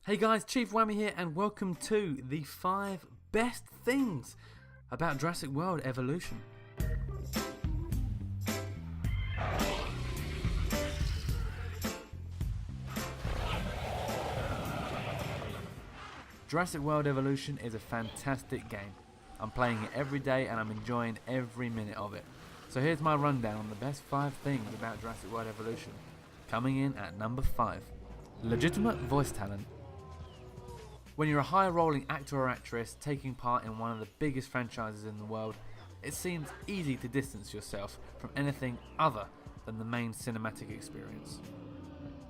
Hey guys, Chief Whammy here and welcome to the 5 best things about Jurassic World Evolution. Jurassic World Evolution is a fantastic game. I'm playing it every day and I'm enjoying every minute of it. So here's my rundown on the best 5 things about Jurassic World Evolution. Coming in at number 5. Legitimate voice talent. When you're a high-rolling actor or actress taking part in one of the biggest franchises in the world, it seems easy to distance yourself from anything other than the main cinematic experience.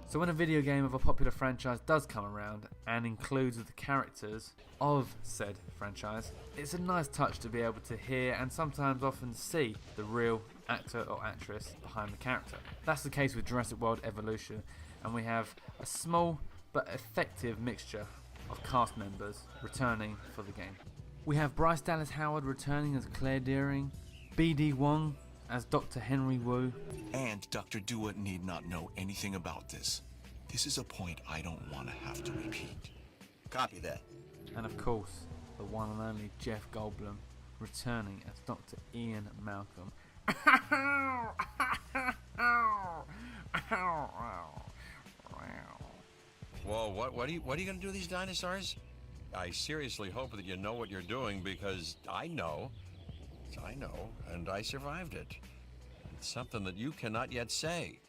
So when a video game of a popular franchise does come around and includes the characters of said franchise, it's a nice touch to be able to hear and sometimes often see the real actor or actress behind the character. That's the case with Jurassic World Evolution, and we have a small but effective mixture of cast members returning for the game. We have Bryce Dallas Howard returning as Claire Deering, B.D. Wong as Dr. Henry Wu, and Dr. Dua need not know anything about this. This is a point I don't want to have to repeat. Copy that. And of course, the one and only Jeff Goldblum returning as Dr. Ian Malcolm. Whoa, what are you going to do to these dinosaurs? I seriously hope that you know what you're doing, because I know, and I survived it. It's something that you cannot yet say.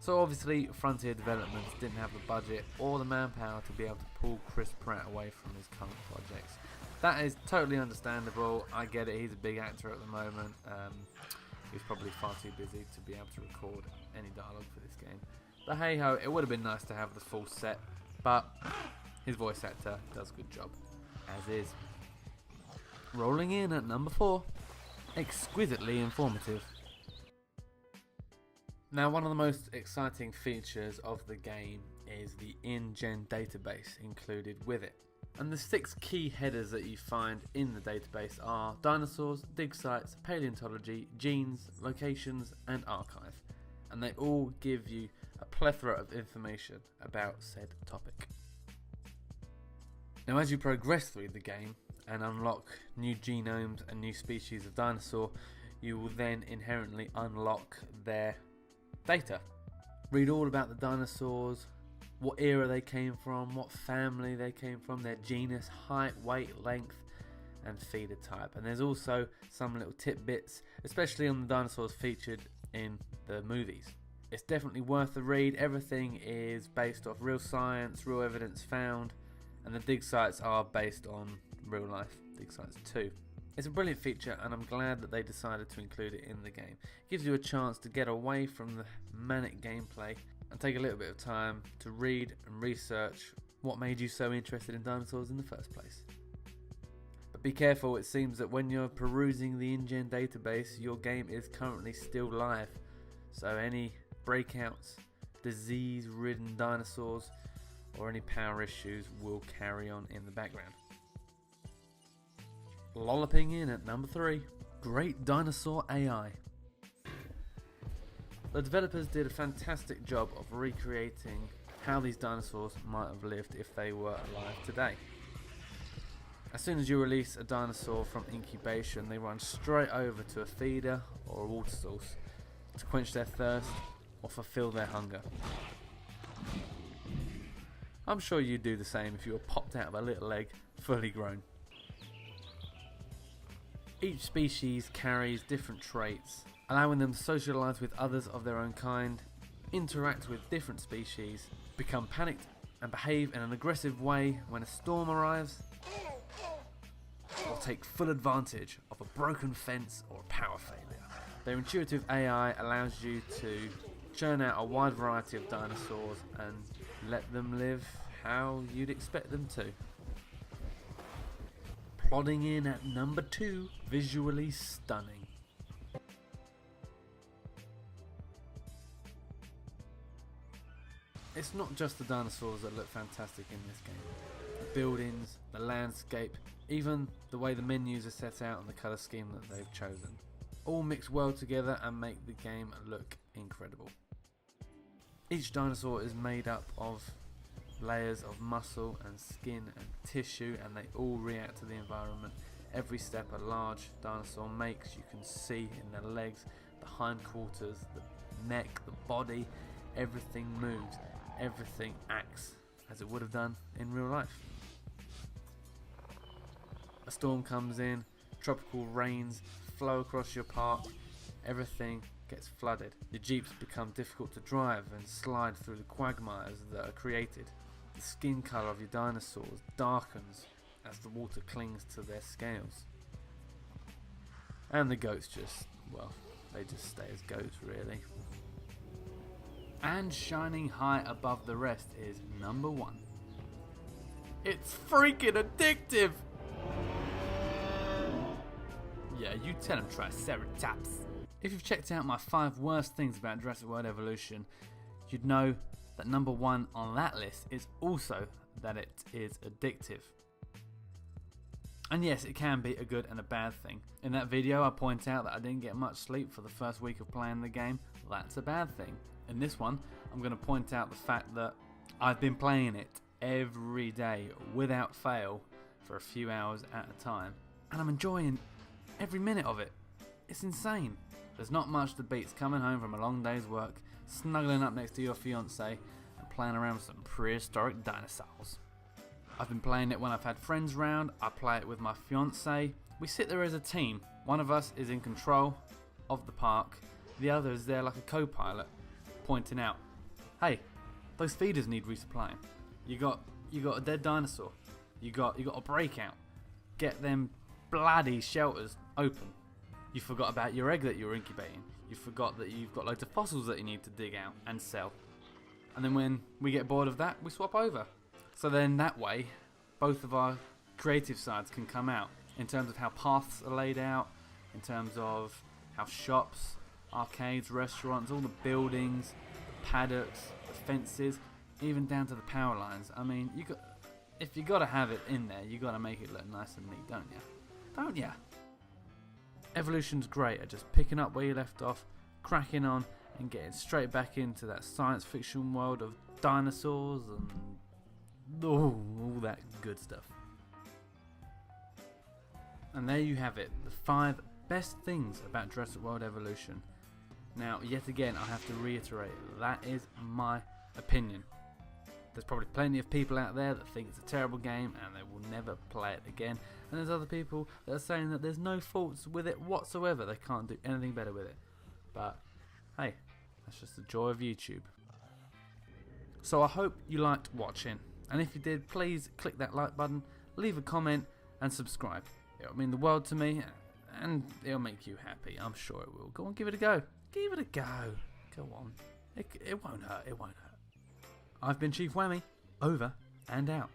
So obviously, Frontier Developments didn't have the budget or the manpower to be able to pull Chris Pratt away from his current projects. That is totally understandable. I get it, he's a big actor at the moment. He's probably far too busy to be able to record any dialogue for this game. But hey ho, it would have been nice to have the full set, but his voice actor does a good job, as is. Rolling in at number 4, exquisitely informative. Now, one of the most exciting features of the game is the in-gen database included with it. And the 6 key headers that you find in the database are dinosaurs, dig sites, paleontology, genes, locations, and archive. And they all give you a plethora of information about said topic. Now, as you progress through the game and unlock new genomes and new species of dinosaur, you will then inherently unlock their data. Read all about the dinosaurs, what era they came from, what family they came from, their genus, height, weight, length, and feeder type. And there's also some little tidbits, especially on the dinosaurs featured in the movies. It's definitely worth the read. Everything is based off real science, real evidence found, and the dig sites are based on real life dig sites too. It's a brilliant feature and I'm glad that they decided to include it in the game. It gives you a chance to get away from the manic gameplay and take a little bit of time to read and research what made you so interested in dinosaurs in the first place. But be careful, it seems that when you're perusing the InGen database, your game is currently still live. So any breakouts, disease-ridden dinosaurs, or any power issues will carry on in the background. Lolloping in at number 3, Great Dinosaur AI. The developers did a fantastic job of recreating how these dinosaurs might have lived if they were alive today. As soon as you release a dinosaur from incubation, they run straight over to a feeder or a water source to quench their thirst or fulfill their hunger. I'm sure you'd do the same if you were popped out of a little egg fully grown. Each species carries different traits, allowing them to socialise with others of their own kind, interact with different species, become panicked and behave in an aggressive way when a storm arrives, or take full advantage of a broken fence or a power failure. Their intuitive AI allows you to churn out a wide variety of dinosaurs and let them live how you'd expect them to. Plodding in at number 2, visually stunning. It's not just the dinosaurs that look fantastic in this game. The buildings, the landscape, even the way the menus are set out and the colour scheme that they've chosen. All mix well together and make the game look incredible. Each dinosaur is made up of layers of muscle and skin and tissue, and they all react to the environment. Every step a large dinosaur makes, you can see in their legs, the hindquarters, the neck, the body, everything moves, everything acts as it would have done in real life. A storm comes in, tropical rains flow across your park, everything gets flooded. Your jeeps become difficult to drive and slide through the quagmires that are created. The skin colour of your dinosaurs darkens as the water clings to their scales. And the goats just, well, they just stay as goats really. And shining high above the rest is number 1. It's freaking addictive! Yeah, you tell them Triceratops. If you've checked out my 5 worst things about Jurassic World Evolution, you'd know that number 1 on that list is also that it is addictive. And yes, it can be a good and a bad thing. In that video I point out that I didn't get much sleep for the first week of playing the game. That's a bad thing. In this one, I'm going to point out the fact that I've been playing it every day without fail for a few hours at a time, and I'm enjoying every minute of it. It's insane. There's not much that beats coming home from a long day's work, snuggling up next to your fiance and playing around with some prehistoric dinosaurs. I've been playing it when I've had friends round. I play it with my fiance. We sit there as a team. One of us is in control of the park, the other is there like a co-pilot, pointing out, hey, those feeders need resupplying. You got a dead dinosaur. You got a breakout. Get them bloody shelters open. You forgot about your egg that you're incubating. You forgot that you've got loads of fossils that you need to dig out and sell. And then when we get bored of that, we swap over. So then that way, both of our creative sides can come out in terms of how paths are laid out, in terms of how shops, arcades, restaurants, all the buildings, the paddocks, the fences, even down to the power lines. I mean, if you got to have it in there, you got to make it look nice and neat, don't you? Don't ya? Evolution's great at just picking up where you left off, cracking on, and getting straight back into that science fiction world of dinosaurs and all that good stuff. And there you have it, the 5 best things about Jurassic World Evolution. Now, yet again, I have to reiterate, that is my opinion. There's probably plenty of people out there that think it's a terrible game and they will never play it again. And there's other people that are saying that there's no faults with it whatsoever. They can't do anything better with it. But, hey, that's just the joy of YouTube. So I hope you liked watching. And if you did, please click that like button, leave a comment and subscribe. It'll mean the world to me and it'll make you happy. I'm sure it will. Go on, give it a go. Give it a go. Go on. It won't hurt. It won't hurt. I've been Chief Whammy. Over and out.